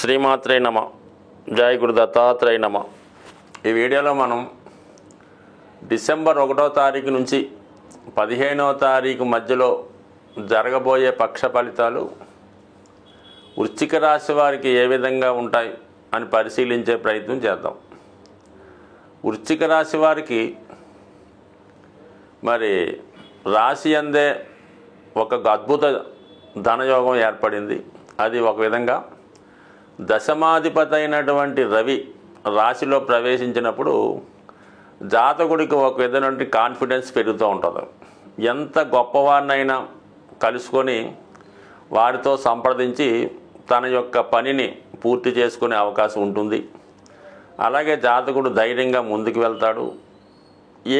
శ్రీమాత్రే నమ. జై గురు దత్తాత్రేయ నమ. ఈ వీడియోలో మనం డిసెంబర్ 1వ తారీఖు నుంచి 15వ తారీఖు మధ్యలో జరగబోయే పక్ష ఫలితాలు వృశ్చిక రాశి వారికి ఏ విధంగా ఉంటాయి అని పరిశీలించే ప్రయత్నం చేద్దాం. వృశ్చిక రాశి వారికి మరి రాశి అందే ఒక అద్భుత ధనయోగం ఏర్పడింది. అది ఒక విధంగా దశమాధిపతి అయినటువంటి రవి రాశిలో ప్రవేశించినప్పుడు జాతకుడికి ఒక విధమైన కాన్ఫిడెన్స్ పెరుగుతూ ఉంటుంది. ఎంత గొప్పవారినైనా కలుసుకొని వారితో సంప్రదించి తన యొక్క పనిని పూర్తి చేసుకునే అవకాశం ఉంటుంది. అలాగే జాతకుడు ధైర్యంగా ముందుకు వెళ్తాడు.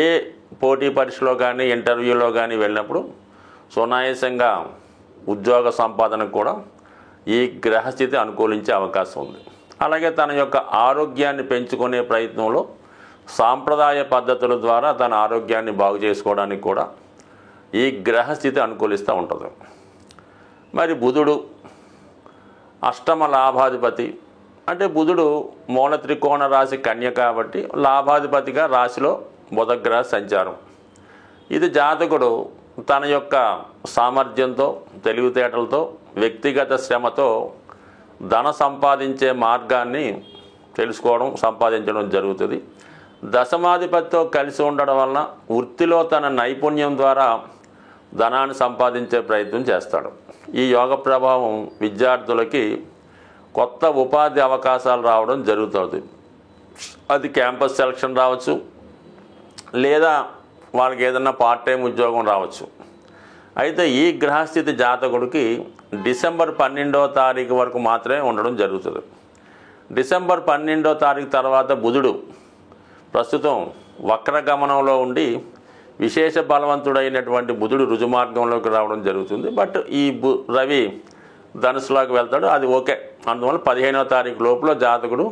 ఏ పోటీ పరీక్షలో కానీ ఇంటర్వ్యూలో కానీ వెళ్ళినప్పుడు సునాయాసంగా ఉద్యోగ సంపాదనకు కూడా ఈ గ్రహస్థితి అనుకూలించే అవకాశం ఉంది. అలాగే తన యొక్క ఆరోగ్యాన్ని పెంచుకునే ప్రయత్నంలో సాంప్రదాయ పద్ధతుల ద్వారా తన ఆరోగ్యాన్ని బాగు చేసుకోవడానికి కూడా ఈ గ్రహస్థితి అనుకూలిస్తూ ఉంటుంది. మరి బుధుడు అష్టమ లాభాధిపతి, అంటే బుధుడు మూల త్రికోణ రాశి కన్య కాబట్టి లాభాధిపతిగా రాశిలో బుధగ్రహ సంచారం. ఇది జాతకుడు తన యొక్క సామర్థ్యంతో, తెలివితేటలతో, వ్యక్తిగత శ్రమతో ధన సంపాదించే మార్గాన్ని తెలుసుకోవడం, సంపాదించడం జరుగుతుంది. దశమాధిపతితో కలిసి ఉండడం వలన వృత్తిలో తన నైపుణ్యం ద్వారా ధనాన్ని సంపాదించే ప్రయత్నం చేస్తాడు. ఈ యోగ ప్రభావం విద్యార్థులకి కొత్త ఉపాధి అవకాశాలు రావడం జరుగుతుంది. అది క్యాంపస్ సెలక్షన్ రావచ్చు, లేదా వాళ్ళకి ఏదైనా పార్ట్ టైం ఉద్యోగం రావచ్చు. అయితే ఈ గ్రహస్థితి జాతకుడికి డిసెంబర్ 12వ తారీఖు వరకు మాత్రమే ఉండడం జరుగుతుంది. డిసెంబర్ 12వ తారీఖు తర్వాత బుధుడు ప్రస్తుతం వక్రగమనంలో ఉండి విశేష బలవంతుడైనటువంటి బుధుడు రుజుమార్గంలోకి రావడం జరుగుతుంది. బట్ ఈ రవి ధనుసులోకి వెళ్తాడు, అది ఓకే. అందువల్ల 15వ తారీఖు లోపల జాతకుడు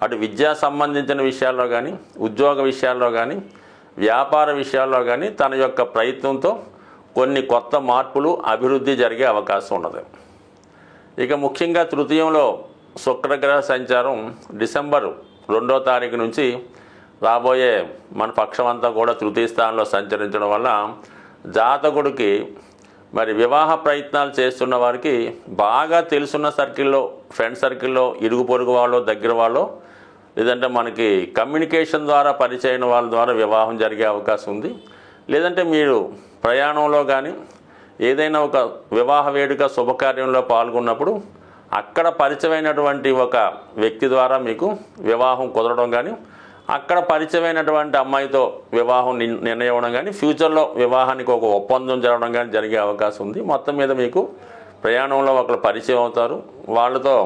అటు విద్యా సంబంధించిన విషయాల్లో కానీ, ఉద్యోగ విషయాల్లో కానీ, వ్యాపార విషయాల్లో కానీ తన యొక్క ప్రయత్నంతో కొన్ని కొత్త మార్పులు, అభివృద్ధి జరిగే అవకాశం ఉన్నది. ఇక ముఖ్యంగా తృతీయంలో శుక్రగ్రహ సంచారం డిసెంబర్ 2వ తారీఖు నుంచి రాబోయే మన పక్షం అంతా కూడా తృతీయ స్థానంలో సంచరించడం వల్ల జాతకుడికి మరి వివాహ ప్రయత్నాలు చేస్తున్న వారికి బాగా తెలుసున్న సర్కిల్లో, ఫ్రెండ్ సర్కిల్లో, ఇరుగు పొరుగు వాళ్ళు, దగ్గర వాళ్ళు, లేదంటే మనకి కమ్యూనికేషన్ ద్వారా పరిచయం వాళ్ళ ద్వారా వివాహం జరిగే అవకాశం ఉంది. లేదంటే మీరు ప్రయాణంలో కానీ ఏదైనా ఒక వివాహ వేడుక శుభకార్యంలో పాల్గొన్నప్పుడు అక్కడ పరిచయమైనటువంటి ఒక వ్యక్తి ద్వారా మీకు వివాహం కుదరడం కానీ, అక్కడ పరిచయమైనటువంటి అమ్మాయితో వివాహం నిర్ణయం కానీ, ఫ్యూచర్లో వివాహానికి ఒక ఒప్పందం జరగడం కానీ జరిగే అవకాశం ఉంది. మొత్తం మీద మీకు ప్రయాణంలో ఒకరు పరిచయం అవుతారు, వాళ్ళతో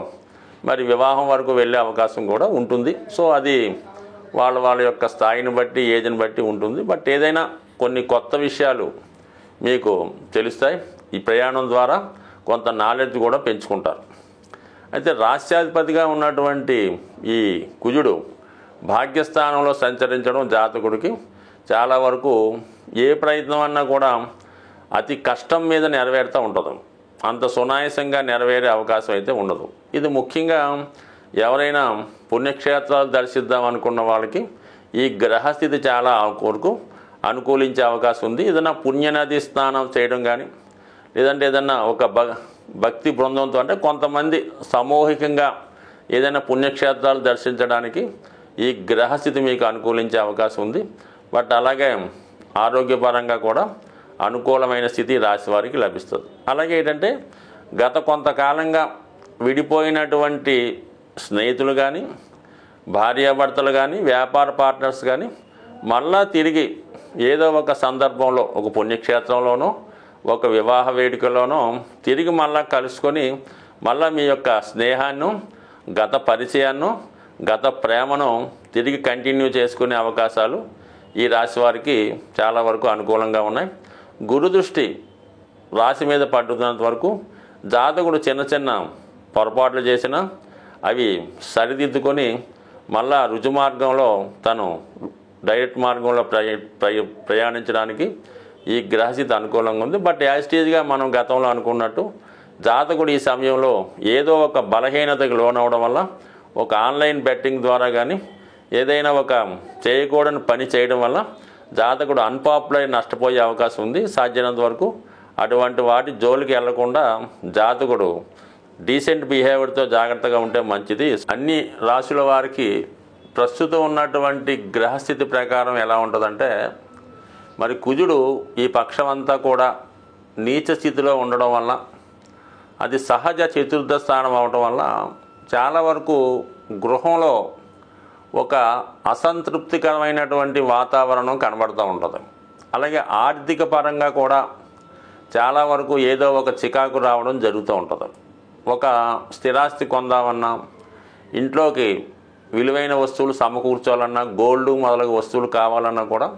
మరి వివాహం వరకు వెళ్ళే అవకాశం కూడా ఉంటుంది. సో అది వాళ్ళ యొక్క స్థాయిని బట్టి, ఏజ్ని బట్టి ఉంటుంది. బట్ ఏదైనా కొన్ని కొత్త విషయాలు మీకు తెలుస్తాయి. ఈ ప్రయాణం ద్వారా కొంత నాలెడ్జ్ కూడా పెంచుకుంటారు. అయితే రాష్ట్రాధిపతిగా ఉన్నటువంటి ఈ కుజుడు భాగ్యస్థానంలో సంచరించడం జాతకుడికి చాలా వరకు ఏ ప్రయత్నం అన్నా కూడా అతి కష్టం మీద నెరవేరుతూ ఉంటుంది. అంత సునాయాసంగా నెరవేరే అవకాశం అయితే ఉండదు. ఇది ముఖ్యంగా ఎవరైనా పుణ్యక్షేత్రాలు దర్శిద్దాం అనుకున్న వాళ్ళకి ఈ గ్రహస్థితి చాలా వరకు అనుకూలించే అవకాశం ఉంది. ఏదైనా పుణ్యనది స్నానం చేయడం కానీ, లేదంటే ఏదన్నా ఒక భక్తి బృందంతో, అంటే కొంతమంది సమూహికంగా ఏదైనా పుణ్యక్షేత్రాలు దర్శించడానికి ఈ గ్రహస్థితి మీకు అనుకూలించే అవకాశం ఉంది. బట్ అలాగే ఆరోగ్యపరంగా కూడా అనుకూలమైన స్థితి రాశి వారికి లభిస్తుంది. అలాగే ఏంటంటే గత కొంతకాలంగా విడిపోయినటువంటి స్నేహితులు కానీ, భార్యాభర్తలు కానీ, వ్యాపార పార్ట్నర్స్ కానీ మళ్ళా తిరిగి ఏదో ఒక సందర్భంలో, ఒక పుణ్యక్షేత్రంలోనో, ఒక వివాహ వేడుకలోనో తిరిగి మళ్ళా కలుసుకొని మళ్ళీ మీ యొక్క స్నేహాన్ని, గత పరిచయాన్ని, గత ప్రేమను తిరిగి కంటిన్యూ చేసుకునే అవకాశాలు ఈ రాశి వారికి చాలా వరకు అనుకూలంగా ఉన్నాయి. గురు దృష్టి రాశి మీద పడుతున్నంత వరకు జాతకుడు చిన్న చిన్న పొరపాట్లు చేసినా అవి సరిదిద్దుకొని మళ్ళా రుజుమార్గంలో తను డైరెక్ట్ మార్గంలో ప్రయాణించడానికి ఈ గ్రహస్థితి అనుకూలంగా ఉంది. బట్ యాజ్ టీజ్గా మనం గతంలో అనుకున్నట్టు జాతకుడు ఈ సమయంలో ఏదో ఒక బలహీనతకు లోనవడం వల్ల ఒక ఆన్లైన్ బెట్టింగ్ ద్వారా కానీ ఏదైనా ఒక చేయకూడని పని చేయడం వల్ల జాతకుడు అన్పాపులర్ నష్టపోయే అవకాశం ఉంది. సాధ్యమైనంత వరకు అటువంటి వాటి జోలికి వెళ్లకుండా జాతకుడు డీసెంట్ బిహేవియర్తో జాగ్రత్తగా ఉంటే మంచిది. అన్ని రాశుల వారికి ప్రస్తుతం ఉన్నటువంటి గ్రహస్థితి ప్రకారం ఎలా ఉంటుందంటే, మరి కుజుడు ఈ పక్షం అంతా కూడా నీచ స్థితిలో ఉండడం వల్ల, అది సహజ చతుర్థ స్థానం అవడం వల్ల చాలా వరకు గృహంలో ఒక అసంతృప్తికరమైనటువంటి వాతావరణం కనబడుతూ ఉంటుంది. అలాగే ఆర్థిక పరంగా కూడా చాలా వరకు ఏదో ఒక చికాకు రావడం జరుగుతూ ఉంటుంది. ఒక స్థిరాస్తి కొందామన్నా, ఇంట్లోకి విలువైన వస్తువులు సమకూర్చాలన్నా, గోల్డ్ మొదలగు వస్తువులు కావాలన్నా కూడా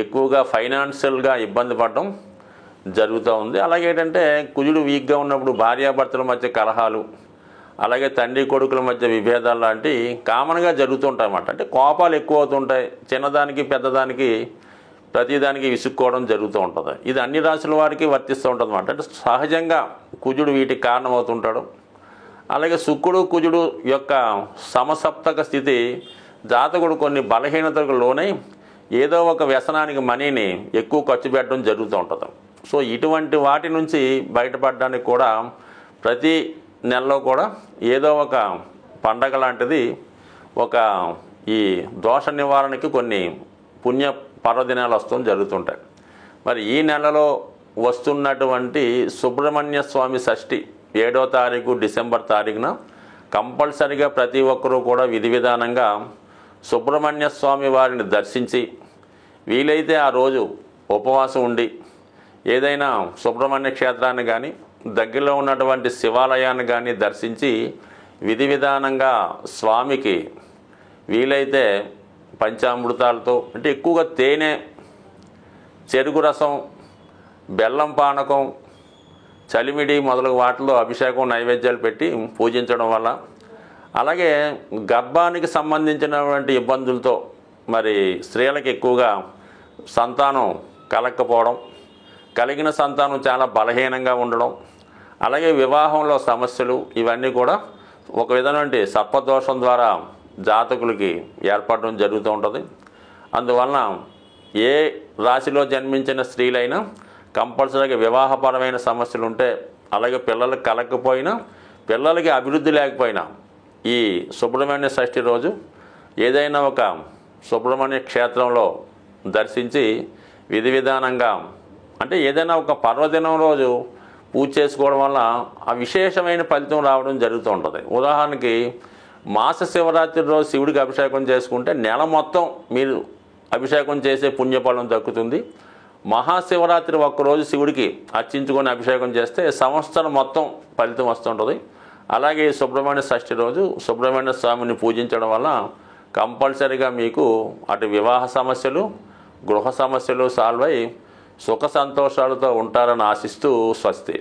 ఎక్కువగా ఫైనాన్షియల్గా ఇబ్బంది పడడం జరుగుతూ ఉంది. అలాగే ఏంటంటే కుజుడు వీక్గా ఉన్నప్పుడు భార్యాభర్తల మధ్య కలహాలు, అలాగే తండ్రి కొడుకుల మధ్య విభేదాలు లాంటివి కామన్గా జరుగుతుంటాయి అన్నమాట. అంటే కోపాలు ఎక్కువ అవుతుంటాయి, చిన్నదానికి పెద్దదానికి ప్రతిదానికి విసుక్కోవడం జరుగుతూ ఉంటుంది. ఇది అన్ని రాశుల వారికి వర్తిస్తూ ఉంటుంది అన్నమాట. అంటే సహజంగా కుజుడు వీటికి కారణమవుతుంటాడు. అలాగే శుక్రుడు కుజుడు యొక్క సమసప్తక స్థితి జాతకుడు కొన్ని బలహీనతలకు లోనై ఏదో ఒక వ్యసనానికి మనీని ఎక్కువ ఖర్చు పెట్టడం జరుగుతూ ఉంటుంది. సో ఇటువంటి వాటి నుంచి బయటపడడానికి కూడా ప్రతి నెలలో కూడా ఏదో ఒక పండగ లాంటిది, ఒక ఈ దోష నివారణకి కొన్ని పుణ్య పర్వదినాలు వస్తూ జరుగుతుంటాయి. మరి ఈ నెలలో వస్తున్నటువంటి సుబ్రహ్మణ్య స్వామి షష్ఠి 7వ తారీఖు డిసెంబర్ తారీఖున కంపల్సరిగా ప్రతి ఒక్కరూ కూడా విధి విధానంగా సుబ్రహ్మణ్య స్వామి వారిని దర్శించి, వీలైతే ఆ రోజు ఉపవాసం ఉండి ఏదైనా సుబ్రహ్మణ్య క్షేత్రాన్ని కానీ దగ్గరలో ఉన్నటువంటి శివాలయాన్ని కానీ దర్శించి విధి విధానంగా స్వామికి వీలైతే పంచామృతాలతో, అంటే ఎక్కువగా తేనె, చెరుకు రసం, బెల్లం పానకం, చలిమిడి మొదలగు వాటిలో అభిషేకం నైవేద్యాలు పెట్టి పూజించడం వల్ల, అలాగే గర్భానికి సంబంధించినటువంటి ఇబ్బందులతో మరి స్త్రీలకు ఎక్కువగా సంతానం కలగకపోవడం, కలిగిన సంతానం చాలా బలహీనంగా ఉండడం, అలాగే వివాహంలో సమస్యలు, ఇవన్నీ కూడా ఒక విధమైన సర్పదోషం ద్వారా జాతకులకి ఏర్పడడం జరుగుతూ ఉంటుంది. అందువలన ఏ రాశిలో జన్మించిన స్త్రీలైనా కంపల్సరీగా వివాహపరమైన సమస్యలు ఉంటే, అలాగే పిల్లలకు కలగకపోయినా, పిల్లలకి అభివృద్ధి లేకపోయినా ఈ సుబ్రహ్మణ్య షష్ఠి రోజు ఏదైనా ఒక సుబ్రహ్మణ్య క్షేత్రంలో దర్శించి విధి విధానంగా, అంటే ఏదైనా ఒక పర్వదినం రోజు పూజ చేసుకోవడం వల్ల ఆ విశేషమైన ఫలితం రావడం జరుగుతూ ఉంటుంది. ఉదాహరణకి మాస శివరాత్రి రోజు శివుడికి అభిషేకం చేసుకుంటే నెల మొత్తం మీరు అభిషేకం చేసే పుణ్యఫలం దక్కుతుంది. మహాశివరాత్రి ఒక్కరోజు శివుడికి అర్చించుకొని అభిషేకం చేస్తే సంవత్సరం మొత్తం ఫలితం వస్తుంటుంది. అలాగే సుబ్రహ్మణ్య షష్ఠి రోజు సుబ్రహ్మణ్య స్వామిని పూజించడం వల్ల కంపల్సరీగా మీకు అటు వివాహ సమస్యలు, గృహ సమస్యలు సాల్వ్ అయి సుఖ సంతోషాలతో ఉంటారని ఆశిస్తూ స్వస్తి.